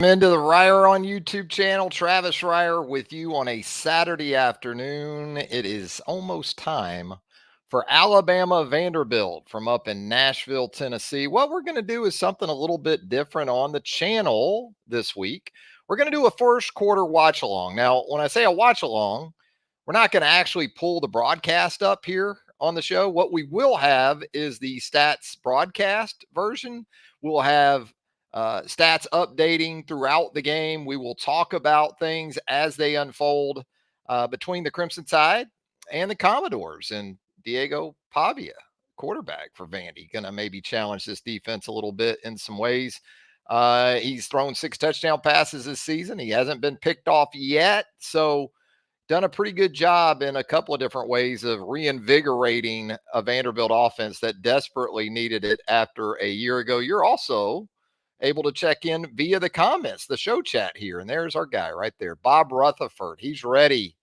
Into the Ryer on YouTube channel. Travis Ryer with you on a Saturday afternoon. It is almost time for Alabama Vanderbilt from up in Nashville, Tennessee. What we're going to do is something a little bit different on the channel this week. We're going to do a first quarter watch along. Now, when I say a watch along, we're not going to actually pull the broadcast up here on the show. What we will have is the stats broadcast version. We'll have stats updating throughout the game. We will talk about things as they unfold between the Crimson Tide and the Commodores and Diego Pavia, quarterback for Vandy, going to maybe challenge this defense a little bit in some ways. He's thrown 6 touchdown passes this season. He hasn't been picked off yet. So, done a pretty good job in a couple of different ways of reinvigorating a Vanderbilt offense that desperately needed it after a year ago. You're also able to check in via the comments, the show chat here. And there's our guy right there, Bob Rutherford. He's ready.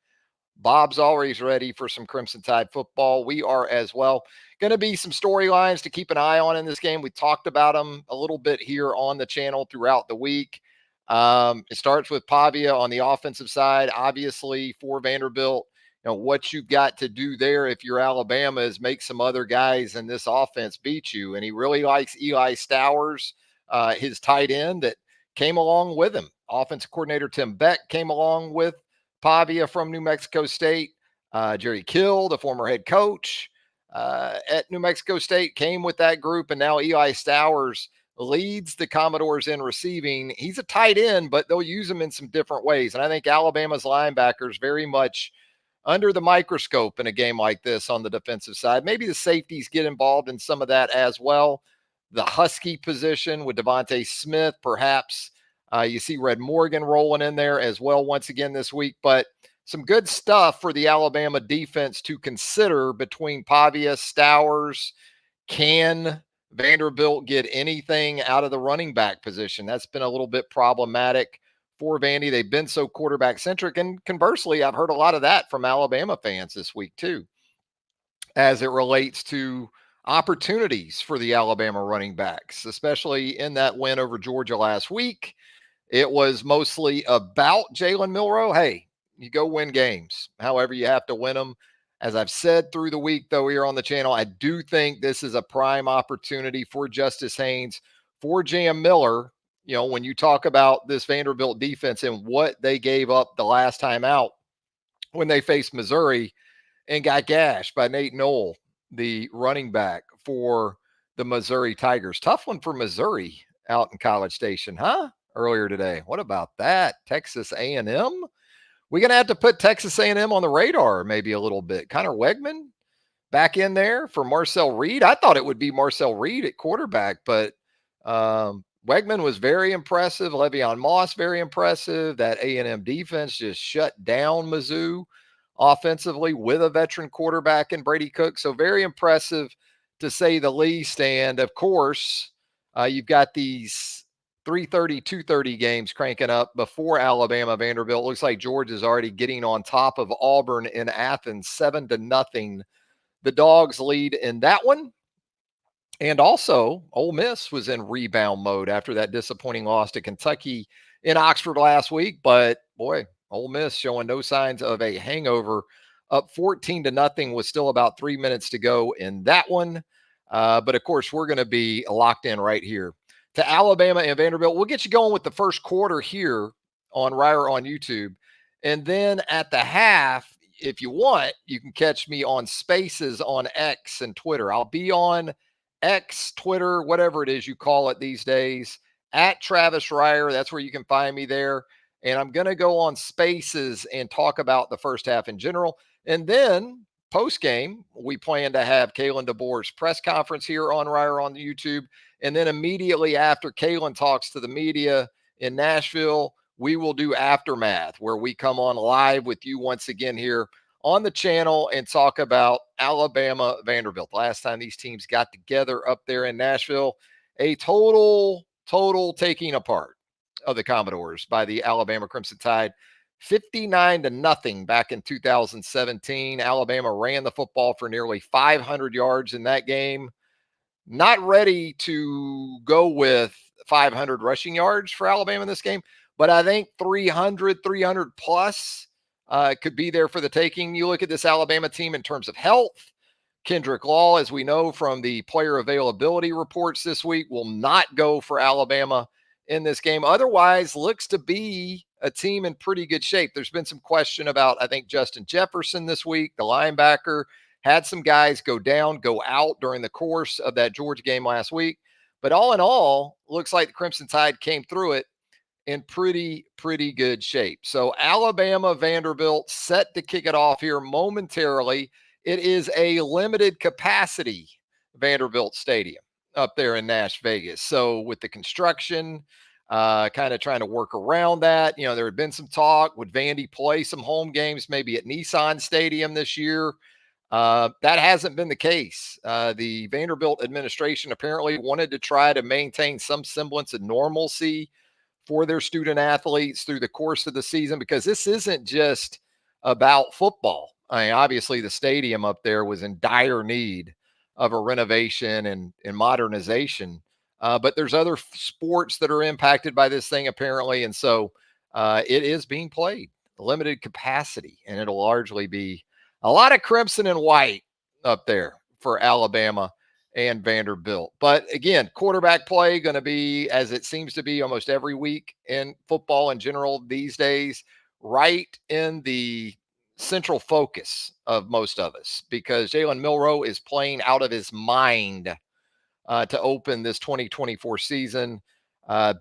Bob's always ready for some Crimson Tide football. We are as well. Going to be some storylines to keep an eye on in this game. We talked about them a little bit here on the channel throughout the week. It starts with Pavia on the offensive side. Obviously, for Vanderbilt, what you've got to do there if you're Alabama is make some other guys in this offense beat you. And he really likes Eli Stowers, his tight end that came along with him. Offensive coordinator Tim Beck came along with Pavia from New Mexico State. Jerry Kill, the former head coach at New Mexico State, came with that group. And now Eli Stowers leads the Commodores in receiving. He's a tight end, but they'll use him in some different ways. And I think Alabama's linebackers very much under the microscope in a game like this on the defensive side. Maybe the safeties get involved in some of that as well. The Husky position with Devontae Smith, perhaps. You see Red Morgan rolling in there as well once again this week. But some good stuff for the Alabama defense to consider between Pavia, Stowers. Can Vanderbilt get anything out of the running back position? That's been a little bit problematic for Vandy. They've been so quarterback centric. And conversely, I've heard a lot of that from Alabama fans this week too, as it relates to opportunities for the Alabama running backs, especially in that win over Georgia last week. It was mostly about Jalen Milroe. Hey, you go win games. However, you have to win them. As I've said through the week, though, here on the channel, I do think this is a prime opportunity for Justice Haynes, for Jam Miller. When you talk about this Vanderbilt defense and what they gave up the last time out when they faced Missouri and got gashed by Nate Knoll, the running back for the Missouri Tigers. Tough one for Missouri out in College Station, huh? Earlier today. What about that? Texas A&M? We're going to have to put Texas A&M on the radar maybe a little bit. Connor Wegman back in there for Marcel Reed. I thought it would be Marcel Reed at quarterback, but Wegman was very impressive. Le'Veon Moss, very impressive. That A&M defense just shut down Mizzou offensively with a veteran quarterback in Brady Cook. So very impressive to say the least. And of course, you've got these 3:30, 2:30 games cranking up before Alabama Vanderbilt. Looks like Georgia's already getting on top of Auburn in Athens, 7-0. The Dogs lead in that one. And also, Ole Miss was in rebound mode after that disappointing loss to Kentucky in Oxford last week. But boy, Ole Miss showing no signs of a hangover. Up 14-0 with still about 3 minutes to go in that one. But of course, we're going to be locked in right here to Alabama and Vanderbilt. We'll get you going with the first quarter here on Ryer on YouTube. And then at the half, if you want, you can catch me on Spaces on X and Twitter. I'll be on X, Twitter, whatever it is you call it these days, at Travis Ryer. That's where you can find me there. And I'm going to go on Spaces and talk about the first half in general. And then post-game, we plan to have Kalen DeBoer's press conference here on Ryer on YouTube. And then immediately after Kalen talks to the media in Nashville, we will do Aftermath, where we come on live with you once again here on the channel and talk about Alabama Vanderbilt. Last time these teams got together up there in Nashville, a total taking apart of the Commodores by the Alabama Crimson Tide. 59-0 back in 2017. Alabama ran the football for nearly 500 yards in that game. Not ready to go with 500 rushing yards for Alabama in this game, but I think 300 plus could be there for the taking. You look at this Alabama team in terms of health. Kendrick Law, as we know from the player availability reports this week, will not go for Alabama in this game. Otherwise, looks to be a team in pretty good shape. There's been some question about, I think, Justin Jefferson this week, the linebacker. Had some guys go down, go out during the course of that Georgia game last week. But all in all, looks like the Crimson Tide came through it in pretty good shape. So Alabama, Vanderbilt set to kick it off here momentarily. It is a limited capacity Vanderbilt Stadium up there in Nash Vegas. So with the construction, kind of trying to work around that. There had been some talk. Would Vandy play some home games maybe at Nissan Stadium this year? That hasn't been the case. The Vanderbilt administration apparently wanted to try to maintain some semblance of normalcy for their student athletes through the course of the season, because this isn't just about football. I mean, obviously the stadium up there was in dire need of a renovation and modernization. But there's other sports that are impacted by this thing apparently. And so it is being played limited capacity, and it'll largely be a lot of crimson and white up there for Alabama and Vanderbilt. But again, quarterback play going to be, as it seems to be almost every week in football in general these days, right in the central focus of most of us, because Jalen Milroe is playing out of his mind to open this 2024 season.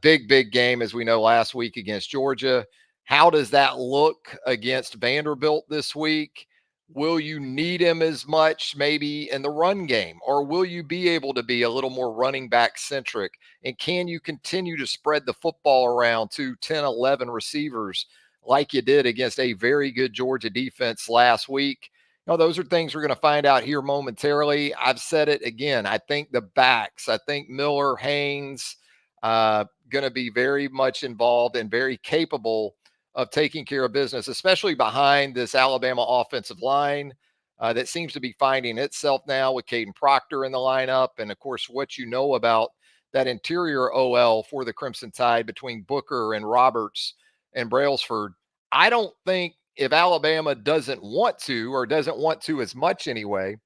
Big game, as we know, last week against Georgia. How does that look against Vanderbilt this week? Will you need him as much maybe in the run game, or will you be able to be a little more running back centric? And can you continue to spread the football around to 10, 11 receivers like you did against a very good Georgia defense last week? Those are things we're going to find out here momentarily. I've said it again. I think the backs, I think Miller, Haynes, going to be very much involved and very capable of taking care of business, especially behind this Alabama offensive line that seems to be finding itself now with Caden Proctor in the lineup. And of course, what you know about that interior OL for the Crimson Tide between Booker and Roberts and Brailsford. I don't think, if Alabama doesn't want to, or doesn't want to as much anyway,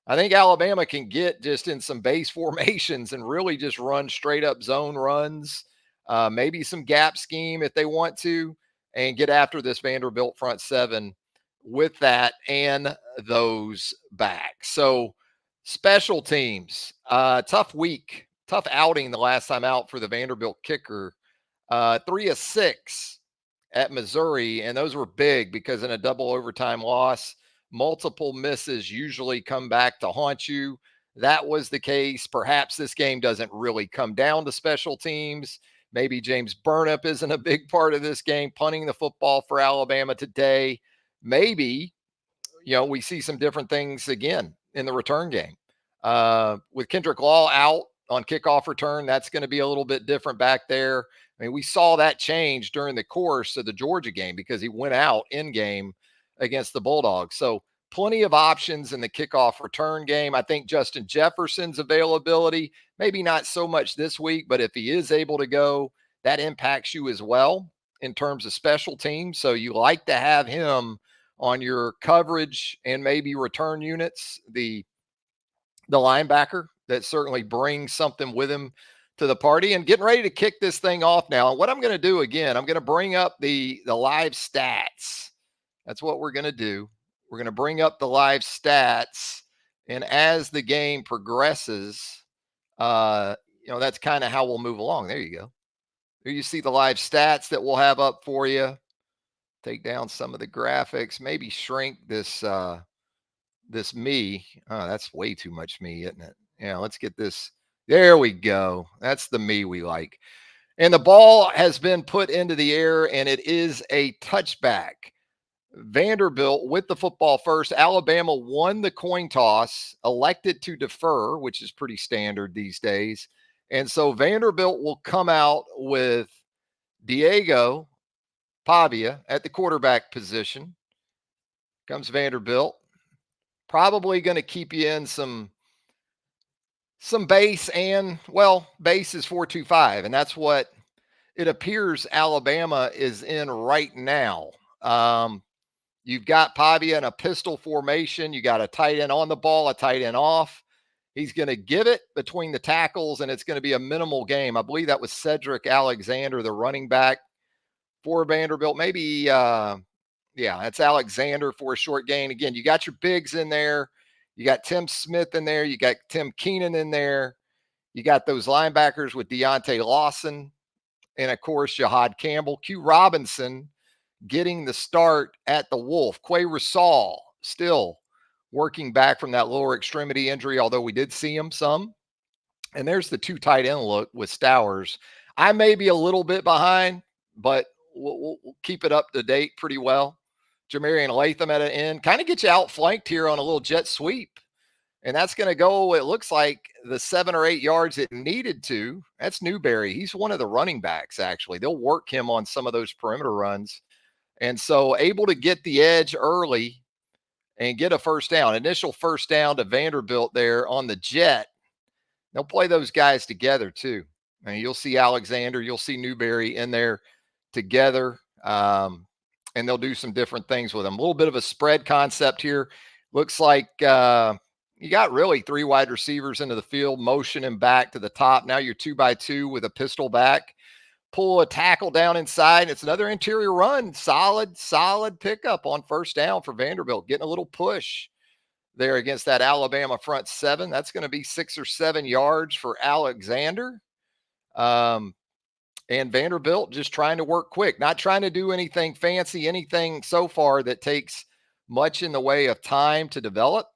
I think Alabama can get just in some base formations and really just run straight up zone runs, maybe some gap scheme if they want to, and get after this Vanderbilt front seven with that and those backs. So special teams, tough week, tough outing the last time out for the Vanderbilt kicker. 3 of 6 at Missouri, and those were big because in a double overtime loss, multiple misses usually come back to haunt you. That was the case. Perhaps this game doesn't really come down to special teams. Maybe James Burnip isn't a big part of this game, punting the football for Alabama today. Maybe, we see some different things again in the return game. With Kendrick Law out on kickoff return, that's going to be a little bit different back there. I mean, we saw that change during the course of the Georgia game because he went out in game against the Bulldogs. So plenty of options in the kickoff return game. I think Justin Jefferson's availability, maybe not so much this week, but if he is able to go, that impacts you as well in terms of special teams. So you like to have him on your coverage and maybe return units. The linebacker that certainly brings something with him to the party, and getting ready to kick this thing off now. And what I'm going to do again, I'm going to bring up the live stats. That's what we're going to do. We're going to bring up the live stats, and as the game progresses, that's kind of how we'll move along. There you go. There you see the live stats that we'll have up for you. Take down some of the graphics, maybe shrink this this me. Oh, that's way too much me, isn't it? Yeah, let's get this. There we go. That's the me we like. And the ball has been put into the air, and it is a touchback. Vanderbilt with the football first. Alabama won the coin toss, elected to defer, which is pretty standard these days. And so Vanderbilt will come out with Diego Pavia at the quarterback position. Comes Vanderbilt. Probably going to keep you in some some base, and well, base is 4-2-5, and that's what it appears Alabama is in right now. Um, you've got Pavia in a pistol formation. You got a tight end on the ball, a tight end off. He's going to give it between the tackles, and it's going to be a minimal game. I believe that was Cedric Alexander, the running back for Vanderbilt. Maybe, yeah, that's Alexander for a short gain. Again, you got your bigs in there. You got Tim Smith in there. You got Tim Keenan in there. You got those linebackers with Deontay Lawson and, of course, Jahad Campbell. Q Robinson getting the start at the Wolf. Quay Rasal still working back from that lower extremity injury, although we did see him some. And there's the two tight end look with Stowers. I may be a little bit behind, but we'll keep it up to date pretty well. Jamarian Latham at an end. Kind of get you outflanked here on a little jet sweep. And that's going to go, it looks like, the 7 or 8 yards it needed to. That's Newberry. He's one of the running backs, actually. They'll work him on some of those perimeter runs. And so able to get the edge early and get a first down. Initial first down to Vanderbilt there on the jet. They'll play those guys together too. And you'll see Alexander, you'll see Newberry in there together. And they'll do some different things with them. A little bit of a spread concept here. Looks like you got really 3 wide receivers into the field, motion him back to the top. Now you're 2-by-2 with a pistol back. Pull a tackle down inside. It's another interior run. Solid pickup on first down for Vanderbilt. Getting a little push there against that Alabama front 7. That's going to be 6 or 7 yards for Alexander. And Vanderbilt just trying to work quick, not trying to do anything fancy, anything so far that takes much in the way of time to develop.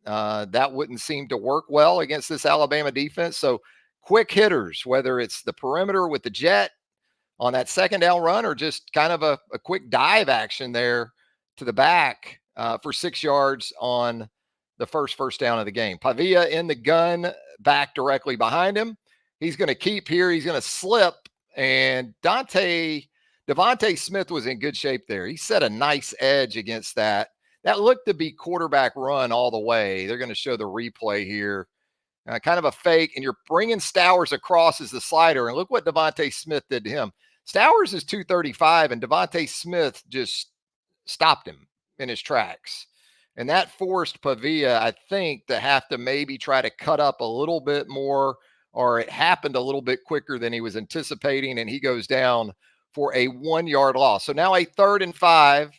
That wouldn't seem to work well against this Alabama defense. So quick hitters, whether it's the perimeter with the jet on that second down run or just kind of a quick dive action there to the back for 6 yards on the first down of the game. Pavia in the gun, back directly behind him. He's going to keep here. He's going to slip. And Devontae Smith was in good shape there. He set a nice edge against that. That looked to be quarterback run all the way. They're going to show the replay here. Kind of a fake, and you're bringing Stowers across as the slider. And look what Devontae Smith did to him. Stowers is 235, and Devontae Smith just stopped him in his tracks. And that forced Pavia, I think, to have to maybe try to cut up a little bit more, or it happened a little bit quicker than he was anticipating, and he goes down for a 1-yard loss. So now a 3rd and 5.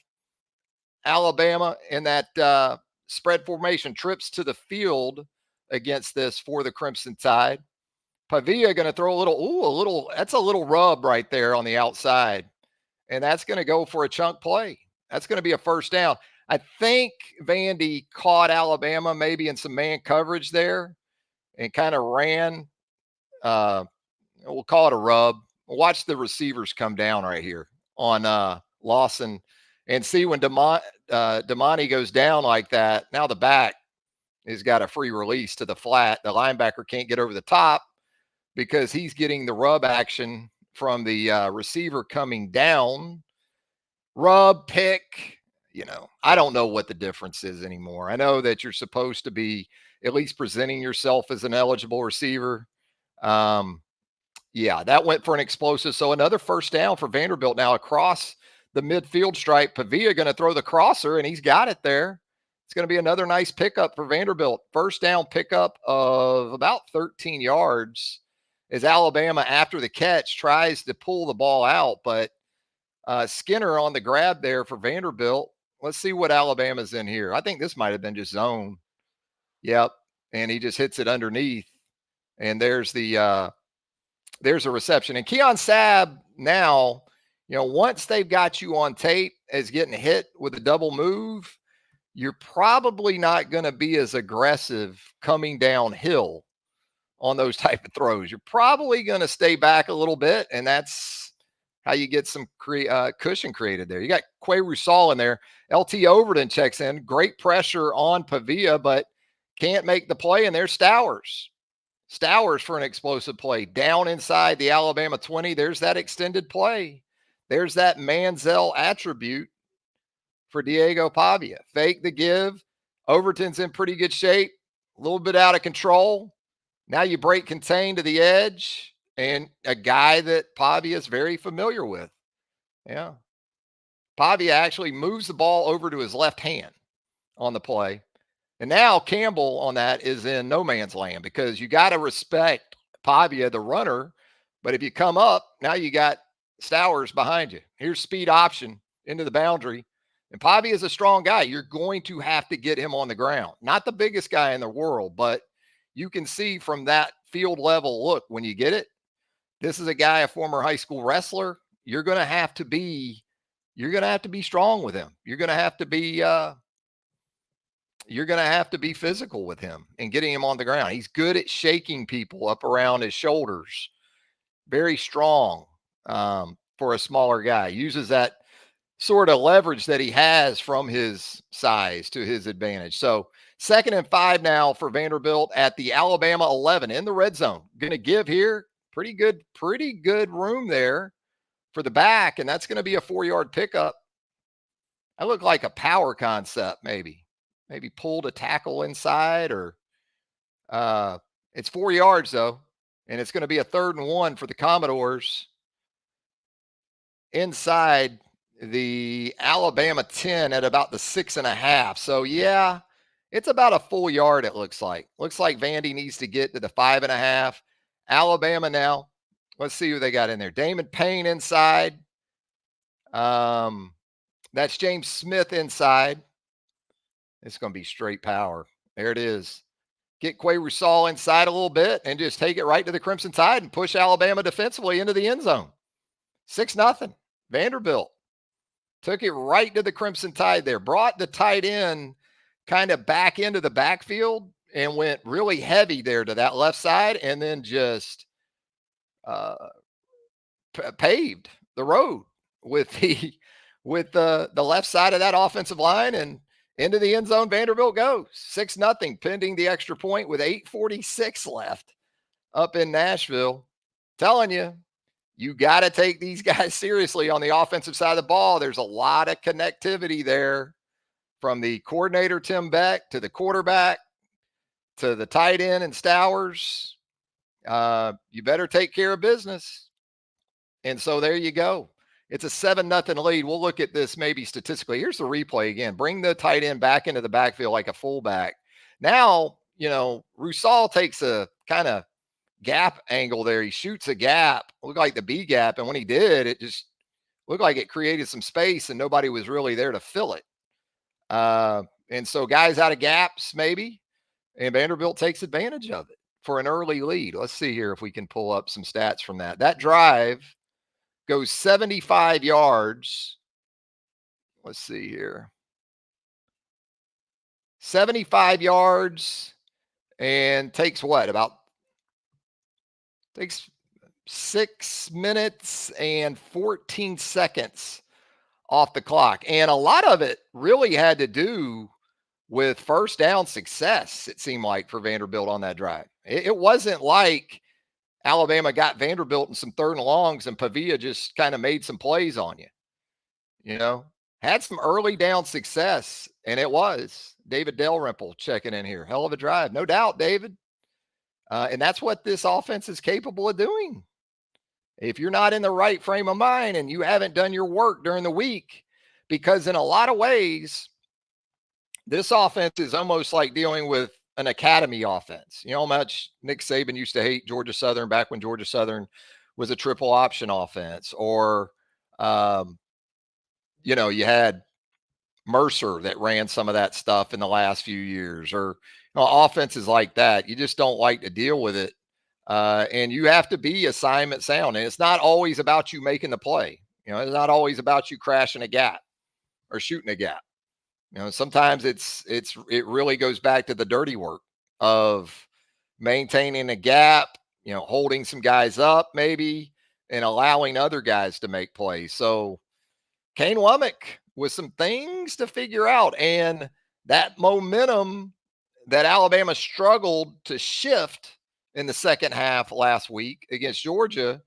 Alabama in that spread formation trips to the field against this for the Crimson Tide. Pavia going to throw that's a little rub right there on the outside. And that's going to go for a chunk play. That's going to be a first down. I think Vandy caught Alabama maybe in some man coverage there and kind of ran. We'll call it a rub. Watch the receivers come down right here on Lawson and see when Damani goes down like that. Now the back has got a free release to the flat. The linebacker can't get over the top because he's getting the rub action from the receiver coming down. Rub, pick, I don't know what the difference is anymore. I know that you're supposed to be at least presenting yourself as an eligible receiver. Yeah, that went for an explosive. So another first down for Vanderbilt now across the midfield stripe. Pavia going to throw the crosser, and he's got it there. It's going to be another nice pickup for Vanderbilt. First down pickup of about 13 yards as Alabama, after the catch, tries to pull the ball out. But Skinner on the grab there for Vanderbilt. Let's see what Alabama's in here. I think this might have been just zone. Yep. And he just hits it underneath. And there's a reception. And Keon Sabb now, once they've got you on tape as getting hit with a double move, you're probably not going to be as aggressive coming downhill on those type of throws. You're probably going to stay back a little bit, and that's how you get some cushion created there. You got Quay Rusal in there. LT Overton checks in. Great pressure on Pavia, but can't make the play, and there's Stowers. Stowers for an explosive play. Down inside the Alabama 20. There's that extended play. There's that Manziel attribute for Diego Pavia. Fake the give. Overton's in pretty good shape. A little bit out of control. Now you break contain to the edge, and a guy that Pavia is very familiar with. Yeah. Pavia actually moves the ball over to his left hand on the play. And now Campbell on that is in no man's land because you got to respect Pavia, the runner. But if you come up, now you got Stowers behind you. Here's speed option into the boundary. And Pavia is a strong guy. You're going to have to get him on the ground. Not the biggest guy in the world, but you can see from that field level look when you get it. This is a guy, a former high school wrestler. You're going to have to be strong with him. You're going to have to be physical with him and getting him on the ground. He's good at shaking people up around his shoulders. Very strong for a smaller guy. Uses that sort of leverage that he has from his size to his advantage. So 2nd and 5 now for Vanderbilt at the Alabama 11 in the red zone. Going to give here pretty good room there for the back, and that's going to be a 4-yard pickup. That looked like a power concept, maybe pulled a tackle inside, or it's 4 yards though, and it's going to be a 3rd and 1 for the Commodores inside the Alabama 10 at about the 6.5. So yeah, it's about a full yard. It looks like Vandy needs to get to the 5.5. Alabama now. Let's see who they got in there. Damon Payne inside. That's James Smith inside. It's going to be straight power. There it is. Get Quay Rusal inside a little bit and just take it right to the Crimson Tide and push Alabama defensively into the end zone. 6-0. Vanderbilt took it right to the Crimson Tide there. Brought the tight end kind of back into the backfield and went really heavy there to that left side, and then just paved the road with the left side of that offensive line, and into the end zone Vanderbilt goes. 6-0 pending the extra point with 8:46 left up in Nashville. Telling you, you got to take these guys seriously on the offensive side of the ball. There's a lot of connectivity there from the coordinator, Tim Beck, to the quarterback, to the tight end and Stowers. You better take care of business. And so there you go. It's a 7-0 lead. We'll look at this maybe statistically. Here's the replay again. Bring the tight end back into the backfield like a fullback. Now, Rusal takes a kind of gap angle there. He shoots a gap, looked like the B gap. And when he did, it just looked like it created some space and nobody was really there to fill it. And so guys out of gaps maybe, and Vanderbilt takes advantage of it for an early lead. Let's see here if we can pull up some stats from that. That drive goes 75 yards. Let's see here. 75 yards and takes 6 minutes and 14 seconds off the clock. And a lot of it really had to do with first down success, it seemed like, for Vanderbilt on that drive. It wasn't like Alabama got Vanderbilt in some 3rd and longs and Pavia just kind of made some plays on you. Had some early down success, and it was David Dalrymple checking in here. Hell of a drive, no doubt, David. And that's what this offense is capable of doing. If you're not in the right frame of mind and you haven't done your work during the week, because in a lot of ways, this offense is almost like dealing with an academy offense. You know how much Nick Saban used to hate Georgia Southern back when Georgia Southern was a triple option offense, or, you had Mercer that ran some of that stuff in the last few years, or offenses like that. You just don't like to deal with it. And you have to be assignment sound. And it's not always about you making the play. It's not always about you crashing a gap or shooting a gap. Sometimes it really goes back to the dirty work of maintaining a gap, holding some guys up maybe, and allowing other guys to make plays. So Kane Womack with some things to figure out. And that momentum that Alabama struggled to shift in the second half last week against Georgia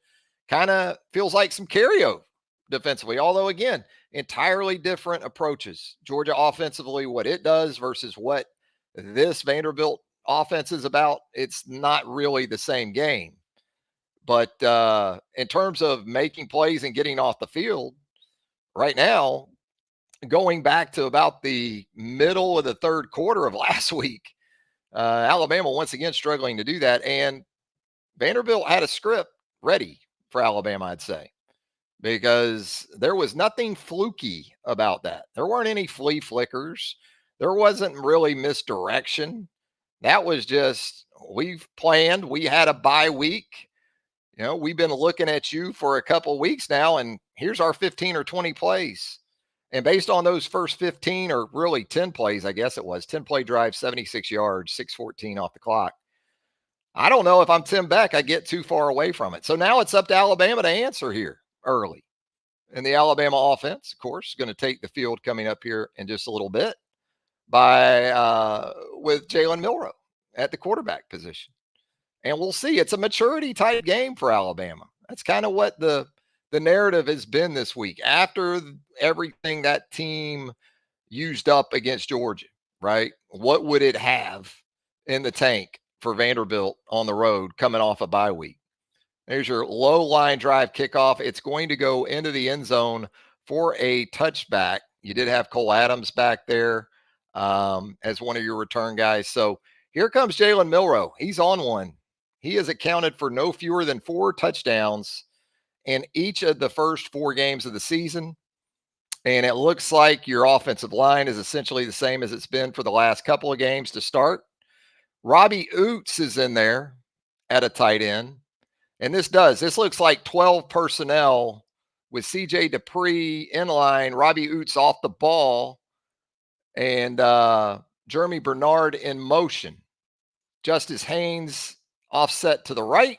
kind of feels like some carryover defensively. Although, again, entirely different approaches. Georgia offensively, what it does versus what this Vanderbilt offense is about, it's not really the same game. But in terms of making plays and getting off the field, right now, going back to about the middle of the third quarter of last week, Alabama once again struggling to do that. And Vanderbilt had a script ready for Alabama, I'd say, because there was nothing fluky about that. There weren't any flea flickers. There wasn't really misdirection. That was just, we've planned. We had a bye week. We've been looking at you for a couple weeks now, and here's our 15 or 20 plays. And based on those first 15 or really 10 plays, I guess it was 10 play drive, 76 yards, 6:14 off the clock. I don't know if I'm Tim Beck, I get too far away from it. So now it's up to Alabama to answer here early. And the Alabama offense, of course, is going to take the field coming up here in just a little bit with Jalen Milroe at the quarterback position. And we'll see. It's a maturity type game for Alabama. That's kind of what the narrative has been this week. After everything that team used up against Georgia, right? What would it have in the tank for Vanderbilt on the road coming off a bye week? There's your low line drive kickoff. It's going to go into the end zone for a touchback. You did have Cole Adams back there as one of your return guys. So here comes Jalen Milroe. He's on one. He has accounted for no fewer than 4 touchdowns in each of the first 4 games of the season. And it looks like your offensive line is essentially the same as it's been for the last couple of games to start. Robbie Oots is in there at a tight end. And this looks like 12 personnel with CJ Dupree in line, Robbie Oots off the ball, and Jeremy Bernard in motion. Justice Haynes offset to the right.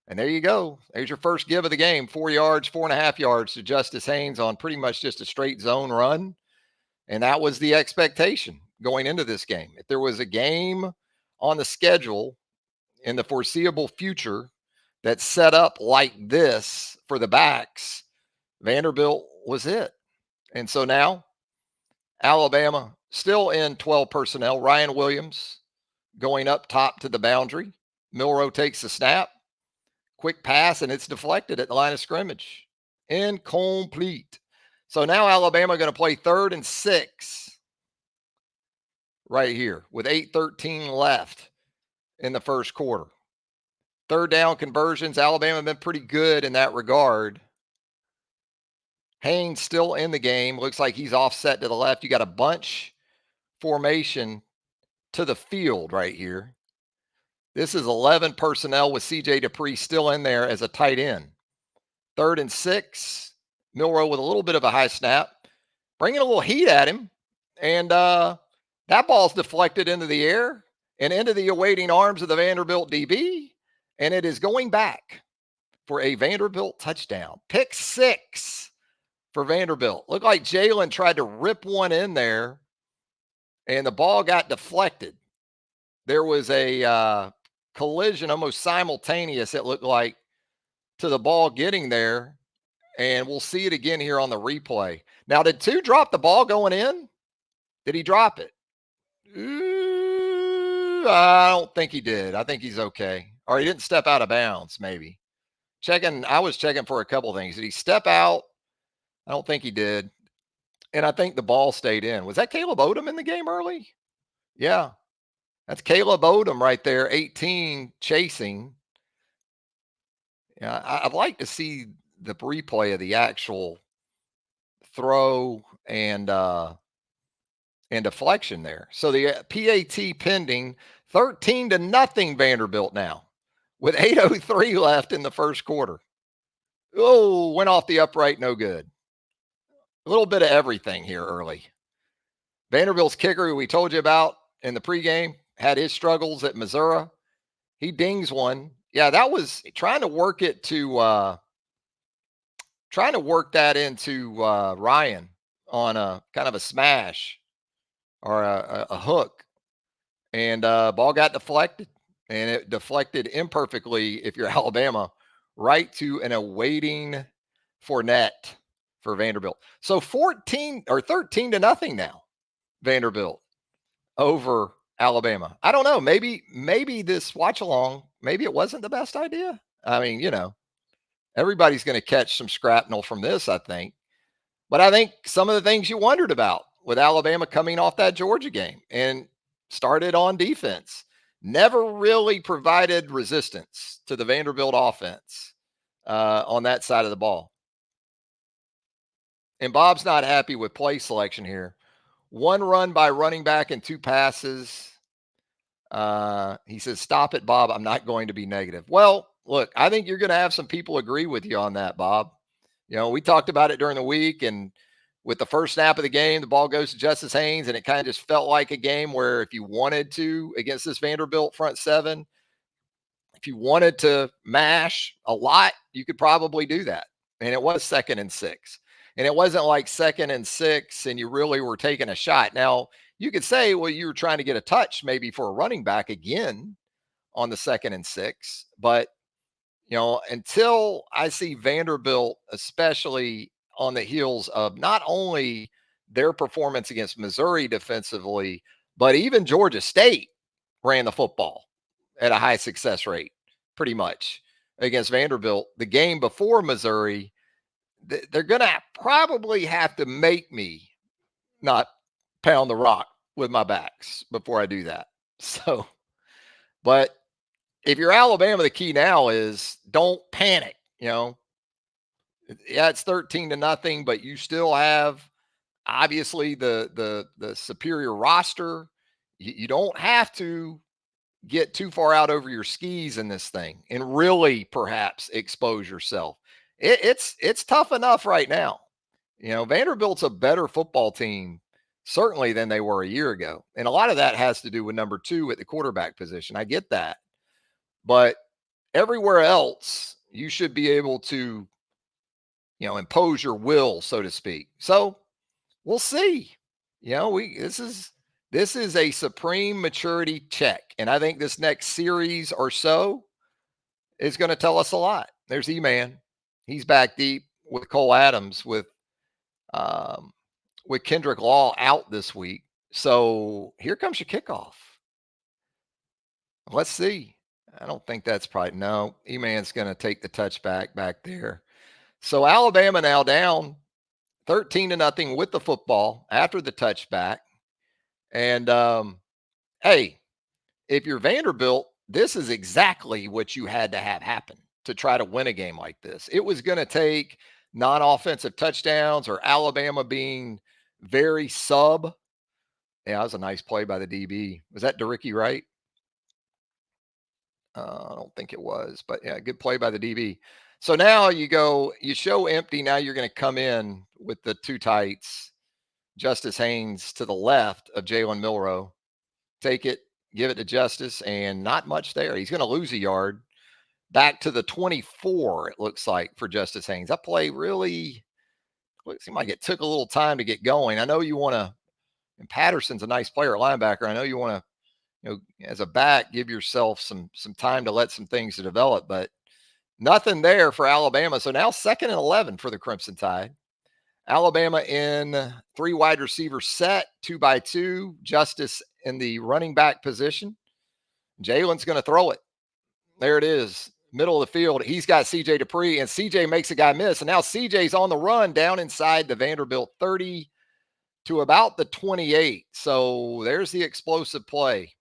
And there you go. There's your first give of the game. 4 yards, 4.5 yards to Justice Haynes on pretty much just a straight zone run. And that was the expectation going into this game. If there was a game on the schedule in the foreseeable future that's set up like this for the backs, Vanderbilt was it. And so now Alabama still in 12 personnel. Ryan Williams going up top to the boundary. Milroe takes the snap. Quick pass, and it's deflected at the line of scrimmage. Incomplete. So now Alabama going to play 3rd and 6 right here with 8:13 left in the first quarter. 3rd down conversions. Alabama been pretty good in that regard. Haynes still in the game. Looks like he's offset to the left. You got a bunch formation to the field right here. This is 11 personnel with CJ Dupree still in there as a tight end. 3rd and 6. Milroe with a little bit of a high snap. Bringing a little heat at him. And that ball's deflected into the air and into the awaiting arms of the Vanderbilt DB. And it is going back for a Vanderbilt touchdown. Pick 6 for Vanderbilt. Looked like Jalen tried to rip one in there, and the ball got deflected. There was a collision almost simultaneous, it looked like, to the ball getting there, and we'll see it again here on the replay. Now, did 2 drop the ball going in? Did he drop it? Ooh, I don't think he did. I think he's okay. Or he didn't step out of bounds, maybe. I was checking for a couple things. Did he step out? I don't think he did. And I think the ball stayed in. Was that Caleb Odom in the game early? Yeah. That's Caleb Odom right there, 18, chasing. Yeah, I'd like to see the replay of the actual throw and deflection there. So the PAT pending, 13-0 Vanderbilt now with 8:03 left in the first quarter. Oh, went off the upright, no good. A little bit of everything here early. Vanderbilt's kicker, who we told you about in the pregame, had his struggles at Missouri. He dings one. Yeah, that was trying to work that into Ryan on a kind of a smash or a hook. And ball got deflected. And it deflected imperfectly, if you're Alabama, right to an awaiting Fournette for Vanderbilt. So 13-0 now, Vanderbilt over Alabama. I don't know. Maybe this watch along, maybe it wasn't the best idea. I mean, everybody's going to catch some shrapnel from this, I think. But I think some of the things you wondered about with Alabama coming off that Georgia game and started on defense never really provided resistance to the Vanderbilt offense on that side of the ball. And Bob's not happy with play selection here. One run by running back and two passes. He says, "Stop it, Bob. I'm not going to be negative." Well, look, I think you're going to have some people agree with you on that, Bob. We talked about it during the week, and with the first snap of the game, the ball goes to Justice Haynes, and it kind of just felt like a game where if you wanted to, against this Vanderbilt front seven, if you wanted to mash a lot, you could probably do that. And it was 2nd and 6. And it wasn't like 2nd and 6 and you really were taking a shot. Now, you could say, well, you were trying to get a touch maybe for a running back again on the 2nd and 6. But, until I see Vanderbilt, especially on the heels of not only their performance against Missouri defensively, but even Georgia State ran the football at a high success rate, pretty much against Vanderbilt. The game before Missouri, they're going to probably have to make me not pound the rock with my backs before I do that. So, but if you're Alabama, the key now is don't panic. Yeah, it's 13-0, but you still have obviously the superior roster. You don't have to get too far out over your skis in this thing and really perhaps expose yourself. It's tough enough right now. Vanderbilt's a better football team certainly than they were a year ago. And a lot of that has to do with number 2 at the quarterback position. I get that. But everywhere else, you should be able to, impose your will, so to speak. So we'll see. This is a supreme maturity check. And I think this next series or so is going to tell us a lot. There's E-Man. He's back deep with Cole Adams with Kendrick Law out this week. So here comes your kickoff. Let's see. I don't think that's probably no. E-Man's going to take the touchback back there. So Alabama now down 13-0 with the football after the touchback. And hey, if you're Vanderbilt, this is exactly what you had to have happen to try to win a game like this. It was going to take non-offensive touchdowns or Alabama being very sub. Yeah, that was a nice play by the DB. Was that DeRicky Wright? I don't think it was, but yeah, good play by the DB. So now you show empty. Now you're going to come in with the two tights. Justice Haynes to the left of Jalen Milrow. Take it, give it to Justice, and not much there. He's going to lose a yard. Back to the 24, it looks like, for Justice Haynes. That play really seemed like it took a little time to get going. I know you want to, and Patterson's a nice player at linebacker. I know you want to, as a back, give yourself some time to let some things to develop, but nothing there for Alabama. So now 2nd and 11 for the Crimson Tide. Alabama in 3 wide receiver set, 2x2. Justice in the running back position. Jalen's going to throw it. There it is, middle of the field. He's got CJ Dupree, and CJ makes a guy miss. And now CJ's on the run down inside the Vanderbilt 30 to about the 28. So there's the explosive play.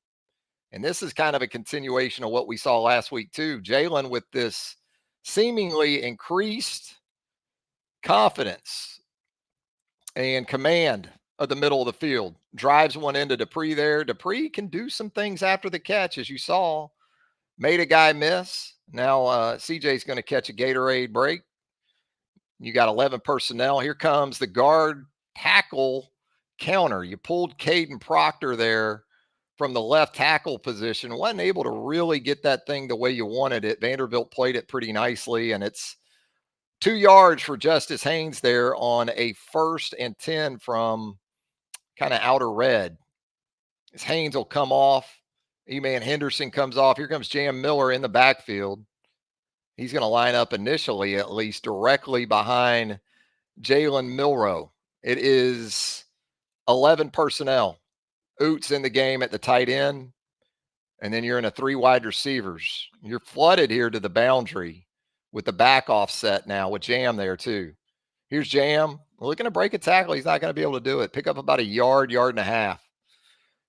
And this is kind of a continuation of what we saw last week, too. Jalen with this seemingly increased confidence and command of the middle of the field. Drives one into Dupree there. Dupree can do some things after the catch, as you saw. Made a guy miss. Now CJ's going to catch a Gatorade break. You got 11 personnel. Here comes the guard tackle counter. You pulled Caden Proctor there from the left tackle position. Wasn't able to really get that thing the way you wanted it. Vanderbilt played it pretty nicely, and it's 2 yards for Justice Haynes there on a 1st and 10 from kind of outer red. As Haynes will come off. E-Man Henderson comes off. Here comes Jam Miller in the backfield. He's going to line up initially, at least, directly behind Jalen Milrow. It is 11 personnel. Oots in the game at the tight end, and then you're in a 3 wide receivers. You're flooded here to the boundary with the back offset now with Jam there too. Here's Jam looking to break a tackle. He's not going to be able to do it. Pick up about a yard, yard and a half.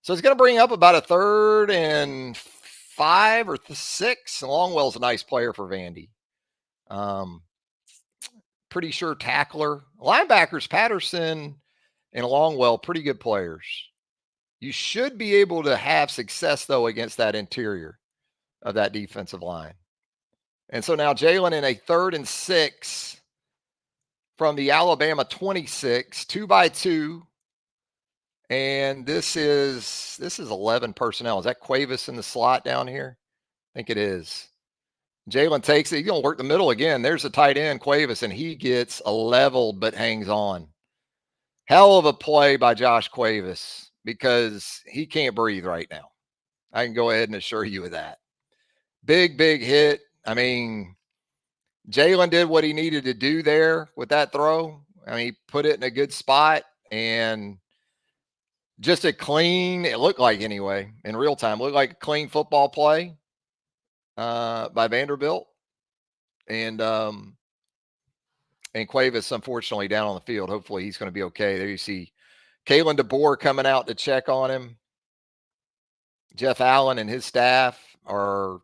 So it's going to bring up about a 3rd and 5 or 6. And Longwell's a nice player for Vandy. Pretty sure tackler. Linebackers, Patterson and Longwell, pretty good players. You should be able to have success, though, against that interior of that defensive line. And so now Jalen in a 3rd and 6 from the Alabama 26, 2x2. And this is 11 personnel. Is that Cuevas in the slot down here? I think it is. Jalen takes it. He's going to work the middle again. There's a tight end, Cuevas, and he gets a leveled but hangs on. Hell of a play by Josh Cuevas because he can't breathe right now. I can go ahead and assure you of that. Big hit. I mean, Jalen did what he needed to do there with that throw. I mean, he put it in a good spot and just a clean, it looked like anyway, in real time, looked like a clean football play by Vanderbilt. And Cuevas, unfortunately, down on the field. Hopefully he's going to be okay. There you see Kalen DeBoer coming out to check on him. Jeff Allen and his staff are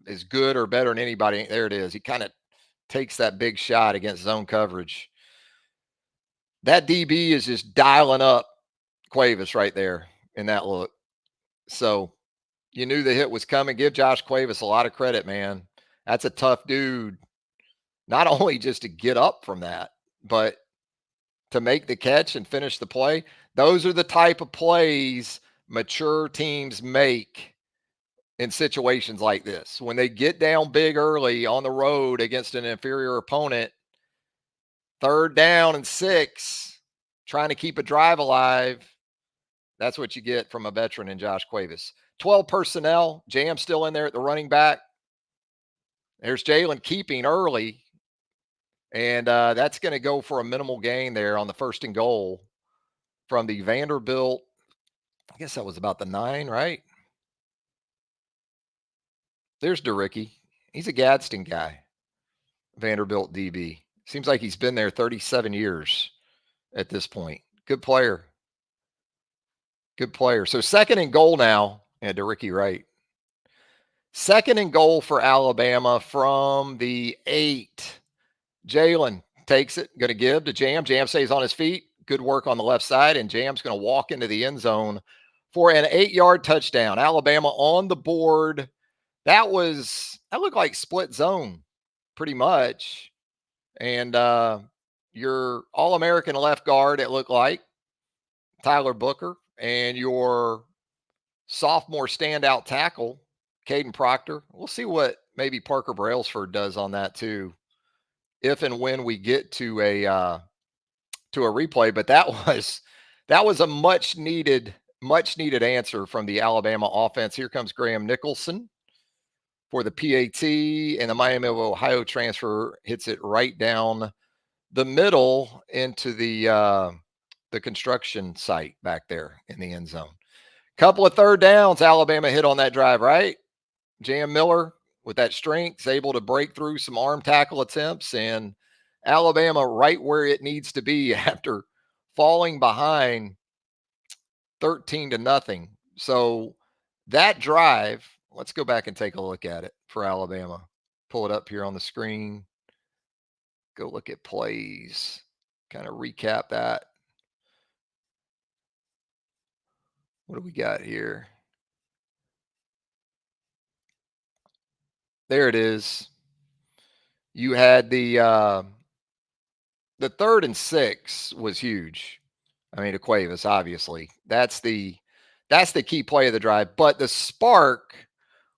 as good or better than anybody. There it is. He kind of takes that big shot against zone coverage. That DB is just dialing up Cuevas right there in that look. So you knew the hit was coming. Give Josh Cuevas a lot of credit, man. That's a tough dude. Not only just to get up from that, but to make the catch and finish the play. Those are the type of plays mature teams make in situations like this. When they get down big early on the road against an inferior opponent, 3rd down and 6, trying to keep a drive alive, that's what you get from a veteran in Josh Cuevas. 12 personnel, Jam still in there at the running back. There's Jalen keeping early, and that's going to go for a minimal gain there on the 1st and goal from the Vanderbilt. I guess that was about the 9, right? There's DeRicky. He's a Gadsden guy, Vanderbilt DB. Seems like he's been there 37 years at this point. Good player. Good player. So 2nd and goal now. Yeah, DeRicky right. 2nd and goal for Alabama from the 8. Jalen takes it. Going to give to Jam. Jam stays on his feet. Good work on the left side. And Jam's going to walk into the end zone for an 8-yard touchdown. Alabama on the board. That looked like split zone pretty much. And your All-American left guard, it looked like, Tyler Booker, and your sophomore standout tackle, Caden Proctor. We'll see what maybe Parker Brailsford does on that too, if and when we get to a replay. But that was a much needed answer from the Alabama offense. Here comes Graham Nicholson for the PAT, and the Miami of Ohio transfer hits it right down the middle into the construction site back there in the end zone. Couple of 3rd downs Alabama hit on that drive, right? Jam Miller with that strength is able to break through some arm tackle attempts, and Alabama right where it needs to be after falling behind 13-0. So that drive, let's go back and take a look at it for Alabama. Pull it up here on the screen. Go look at plays. Kind of recap that. What do we got here? There it is. You had the 3rd and 6 was huge. I mean, to Cuevas, obviously. That's the key play of the drive. But the spark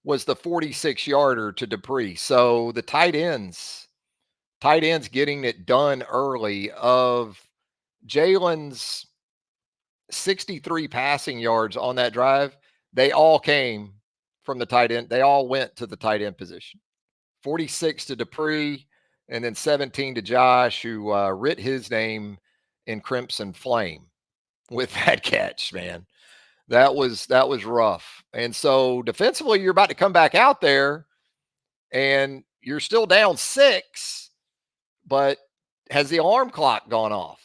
was the 46-yarder to Dupree. So the tight ends getting it done early. Of Jalen's 63 passing yards on that drive, they all came from the tight end. They all went to the tight end position. 46 to Dupree, and then 17 to Josh, who writ his name in crimson flame with that catch, man. That was rough. And so defensively, you're about to come back out there and you're still down 6, but has the alarm clock gone off?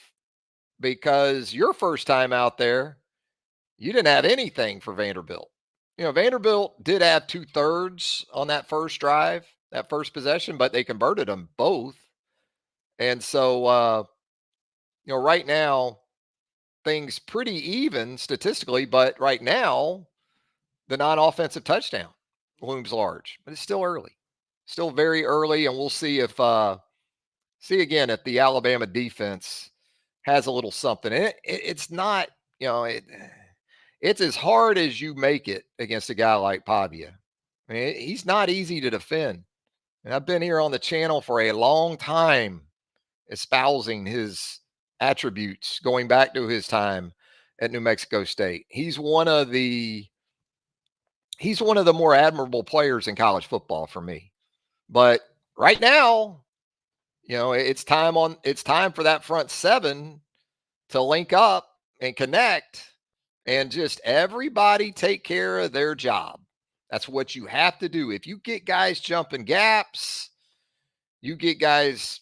Because your first time out there, you didn't have anything for Vanderbilt. Vanderbilt did have 2/3 on that first drive, that first possession, but they converted them both. And so, right now, things pretty even statistically, but right now, the non-offensive touchdown looms large, but it's still early, still very early, and we'll see see again if the Alabama defense has a little something. And it's not, it's as hard as you make it against a guy like Pavia. I mean, he's not easy to defend. And I've been here on the channel for a long time espousing his attributes going back to his time at New Mexico State. He's one of the more admirable players in college football for me. But right now, it's time for that front seven to link up and connect and just everybody take care of their job. That's what you have to do. If you get guys jumping gaps, you get guys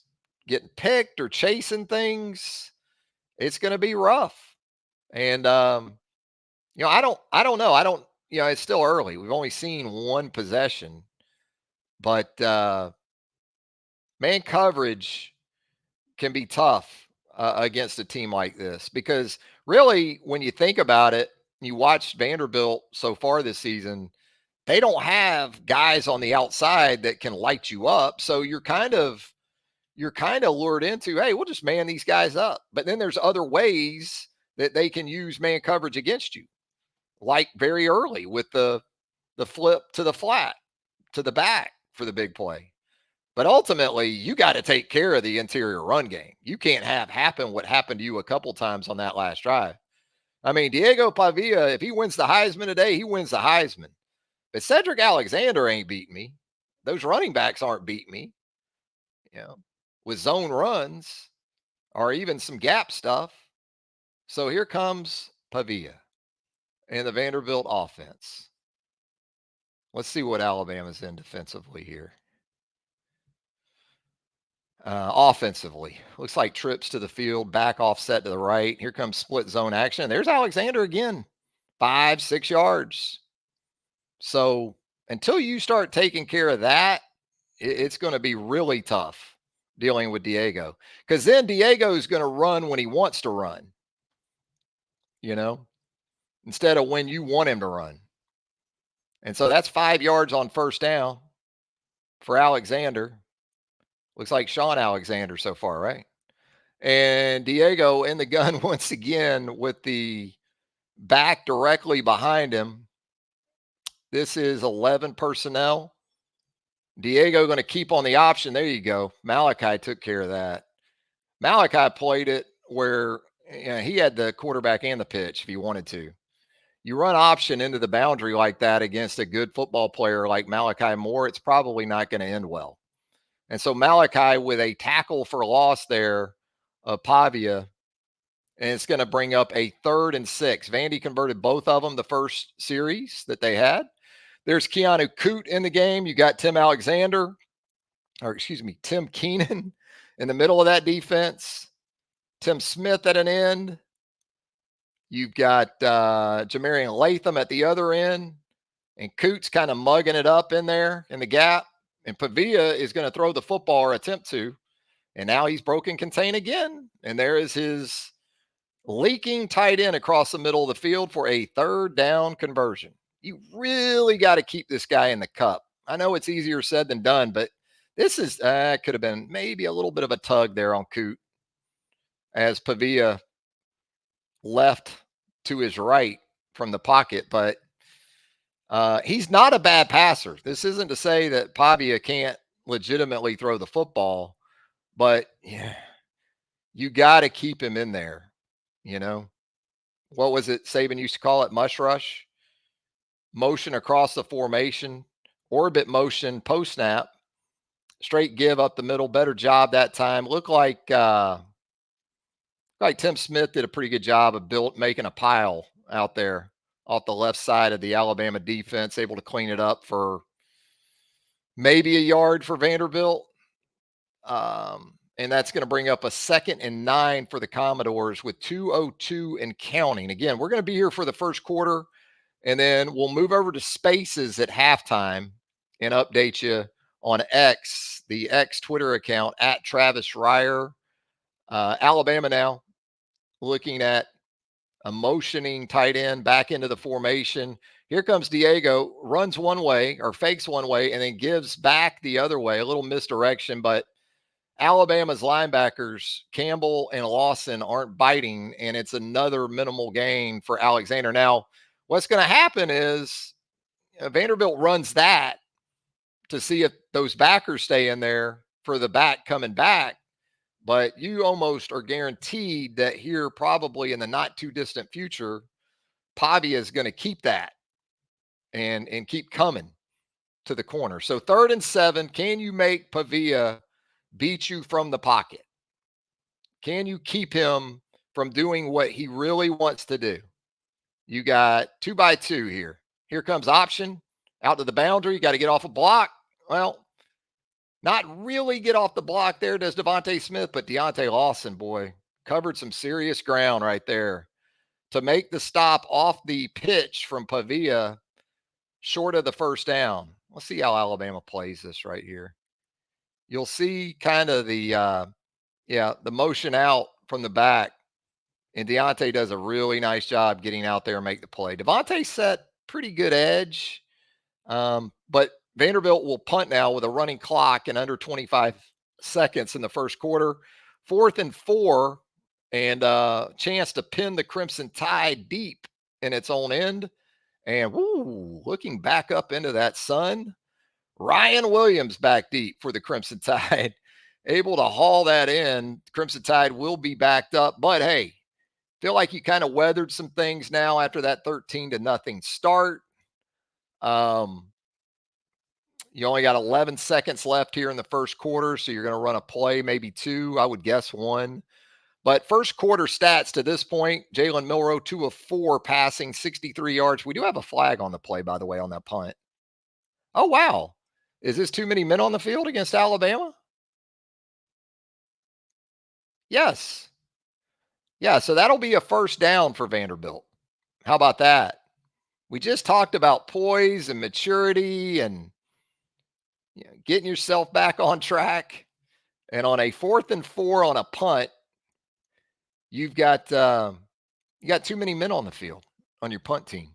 getting picked or chasing things, it's going to be rough. And I don't know. I don't it's still early. We've only seen one possession, but man coverage can be tough against a team like this because really, when you think about it, you watch Vanderbilt so far this season, they don't have guys on the outside that can light you up. So you're kind of lured into, hey, we'll just man these guys up. But then there's other ways that they can use man coverage against you, like very early with the flip to the flat, to the back for the big play. But ultimately, you got to take care of the interior run game. You can't have happen what happened to you a couple times on that last drive. I mean, Diego Pavia, if he wins the Heisman today, he wins the Heisman. But Cedric Alexander ain't beating me. Those running backs aren't beating me, you know, with zone runs or even some gap stuff. So here comes Pavia and the Vanderbilt offense. Let's see what Alabama's in defensively here. Offensively, looks like trips to the field, back offset to the right. Here comes split zone action. There's Alexander again, 5-6 yards. So until you start taking care of that, it's going to be really tough dealing with Diego because then Diego is going to run when he wants to run, you know, instead of when you want him to run. And so that's 5 yards on first down for Alexander. Looks like Sean Alexander so far, right? And Diego in the gun once again with the back directly behind him. This is 11 personnel. Diego going to keep on the option. There you go. Malachi took care of that. Malachi played it where he had the quarterback and the pitch if he wanted to. You run option into the boundary like that against a good football player like Malachi Moore, it's probably not going to end well. And so Malachi with a tackle for loss there of Pavia, and it's going to bring up a 3rd and 6. Vandy converted both of them the first series that they had. There's Keanu Coote in the game. You got Tim Keenan in the middle of that defense. Tim Smith at an end. You've got Jamarian Latham at the other end. And Coote's kind of mugging it up in there in the gap. And Pavia is going to throw the football or attempt to. And now he's broken contain again. And there is his leaking tight end across the middle of the field for a 3rd down conversion. You really got to keep this guy in the cup. I know it's easier said than done, but this is could have been maybe a little bit of a tug there on Coote as Pavia left to his right from the pocket, but he's not a bad passer. This isn't to say that Pavia can't legitimately throw the football, but yeah, you got to keep him in there. What was it Saban used to call it? Mush rush. Motion across the formation, orbit motion, post snap, straight give up the middle. Better job that time. Looked like Tim Smith did a pretty good job of making a pile out there off the left side of the Alabama defense, able to clean it up for maybe a yard for Vanderbilt. And that's going to bring up a 2nd and 9 for the Commodores with 2:02 and counting. Again, we're going to be here for the first quarter, and then we'll move over to spaces at halftime and update you on X, the X Twitter account at Travis Reier. Alabama now looking at a motioning tight end back into the formation. Here comes Diego, runs one way or fakes one way and then gives back the other way. A little misdirection, but Alabama's linebackers, Campbell and Lawson, aren't biting, and it's another minimal gain for Alexander. Now, what's going to happen is Vanderbilt runs that to see if those backers stay in there for the back coming back. But you almost are guaranteed that here, probably in the not too distant future, Pavia is going to keep that and keep coming to the corner. So 3rd and 7, can you make Pavia beat you from the pocket? Can you keep him from doing what he really wants to do? You got 2x2 here. Here comes option out to the boundary. Got to get off a block. Well, not really get off the block there does Devontae Smith, but Deontay Lawson, boy, covered some serious ground right there to make the stop off the pitch from Pavia short of the first down. Let's see how Alabama plays this right here. You'll see kind of the motion out from the back, and Deontay does a really nice job getting out there and make the play. Devontae set pretty good edge, but Vanderbilt will punt now with a running clock and under 25 seconds in the first quarter. 4th and 4, and chance to pin the Crimson Tide deep in its own end. And looking back up into that sun, Ryan Williams back deep for the Crimson Tide, able to haul that in. Crimson Tide will be backed up, but hey, feel like you kind of weathered some things now after that 13-0 start. You only got 11 seconds left here in the first quarter, so you're going to run a play, maybe two, I would guess one. But first quarter stats to this point, Jalen Milroe, 2 of 4 passing, 63 yards. We do have a flag on the play, by the way, on that punt. Oh, wow. Is this too many men on the field against Alabama? Yes. Yeah, so that'll be a first down for Vanderbilt. How about that? We just talked about poise and maturity and getting yourself back on track. And on a 4th and 4 on a punt, you got too many men on the field on your punt team.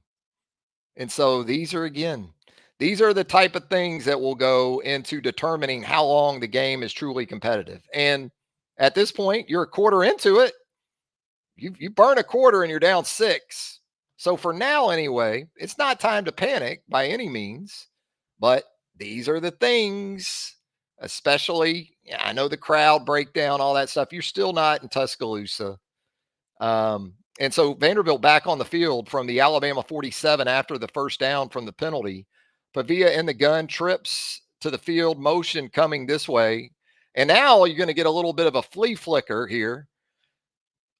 And so these are the type of things that will go into determining how long the game is truly competitive. And at this point, you're a quarter into it. You burn a quarter and you're down 6. So for now, anyway, it's not time to panic by any means. But these are the things, especially, I know the crowd breakdown, all that stuff. You're still not in Tuscaloosa. And so Vanderbilt back on the field from the Alabama 47 after the first down from the penalty. Pavia in the gun, trips to the field, motion coming this way. And now you're going to get a little bit of a flea flicker here.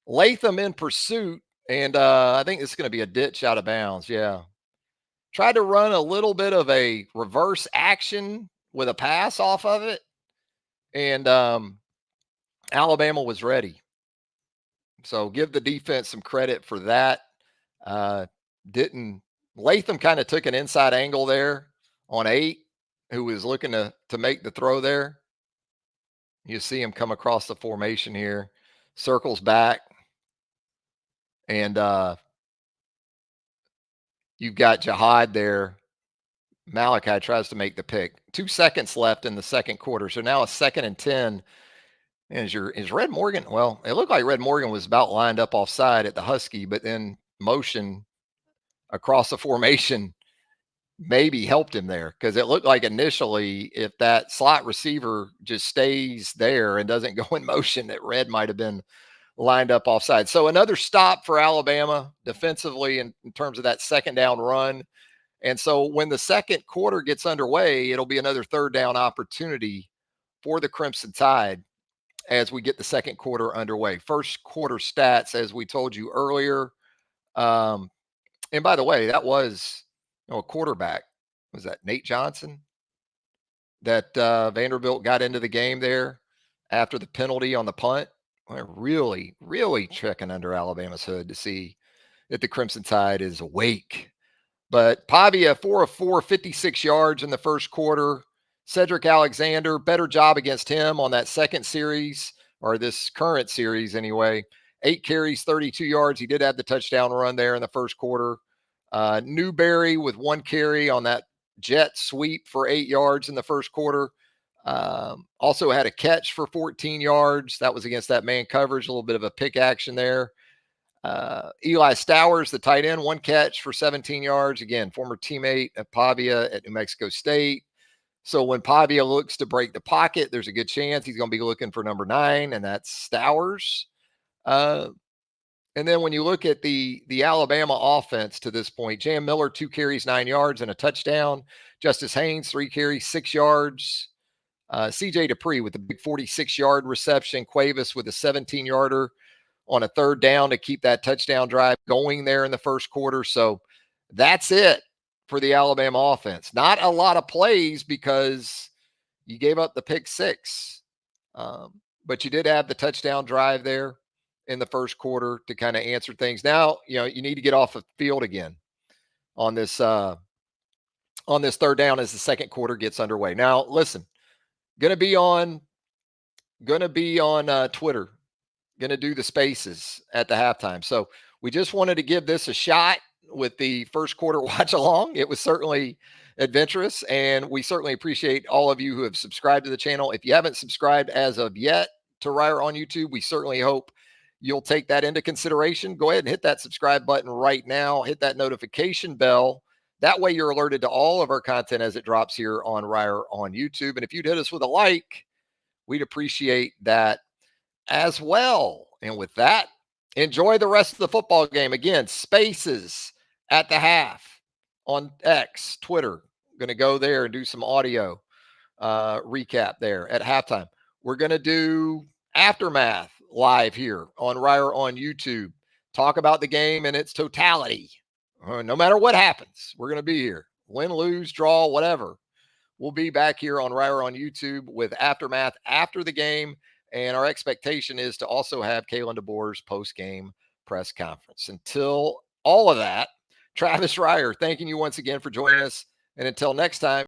Latham in pursuit, and I think this is going to be a ditch out of bounds. Yeah. Tried to run a little bit of a reverse action with a pass off of it, and Alabama was ready. So give the defense some credit for that. Latham kind of took an inside angle there on 8, who was looking to make the throw there. You see him come across the formation here, circles back, and you've got Jihad there. Malachi tries to make the pick. 2 seconds left in the second quarter. So now a 2nd and 10. And is Red Morgan? Well, it looked like Red Morgan was about lined up offside at the Husky, but then motion across the formation maybe helped him there, because it looked like initially if that slot receiver just stays there and doesn't go in motion, that Red might have been lined up offside. So another stop for Alabama defensively in terms of that second down run. And so when the second quarter gets underway, it'll be another third down opportunity for the Crimson Tide as we get the second quarter underway. First quarter stats, as we told you earlier, And by the way, that was a quarterback. Was that Nate Johnson that Vanderbilt got into the game there after the penalty on the punt? Well, really, really checking under Alabama's hood to see that the Crimson Tide is awake. But Pavia, 4 of 4, 56 yards in the first quarter. Cedric Alexander, better job against him on that second series, or this current series anyway. 8 carries, 32 yards. He did have the touchdown run there in the first quarter. Newberry with 1 carry on that jet sweep for 8 yards in the first quarter. Also had a catch for 14 yards. That was against that man coverage, a little bit of a pick action there. Eli Stowers, the tight end, 1 catch for 17 yards. Again, former teammate of Pavia at New Mexico State. So when Pavia looks to break the pocket, there's a good chance he's going to be looking for number 9, and that's Stowers. And then when you look at the Alabama offense to this point, Jam Miller, 2 carries, 9 yards, and a touchdown. Justice Haynes, 3 carries, 6 yards. CJ Dupree with a big 46-yard reception. Cuevas with a 17-yarder on a third down to keep that touchdown drive going there in the first quarter. So that's it for the Alabama offense. Not a lot of plays because you gave up the pick 6. But you did have the touchdown drive there in the first quarter to kind of answer things. Now, you need to get off the field again on this third down as the second quarter gets underway. Now, listen, gonna be on Twitter, gonna do the spaces at the halftime. So we just wanted to give this a shot with the first quarter watch along. It was certainly adventurous, and we certainly appreciate all of you who have subscribed to the channel. If you haven't subscribed as of yet to Ryer on YouTube, we certainly hope you'll take that into consideration. Go ahead and hit that subscribe button right now. Hit that notification bell. That way you're alerted to all of our content as it drops here on Ryer on YouTube. And if you'd hit us with a like, we'd appreciate that as well. And with that, enjoy the rest of the football game. Again, spaces at the half on X, Twitter. Going to go there and do some audio recap there at halftime. We're going to do aftermath live here on Ryer on YouTube. Talk about the game in its totality. No matter what happens, we're going to be here. Win, lose, draw, whatever. We'll be back here on Ryer on YouTube with aftermath after the game. And our expectation is to also have Kalen DeBoer's post-game press conference. Until all of that, Travis Ryer, thanking you once again for joining us. And until next time,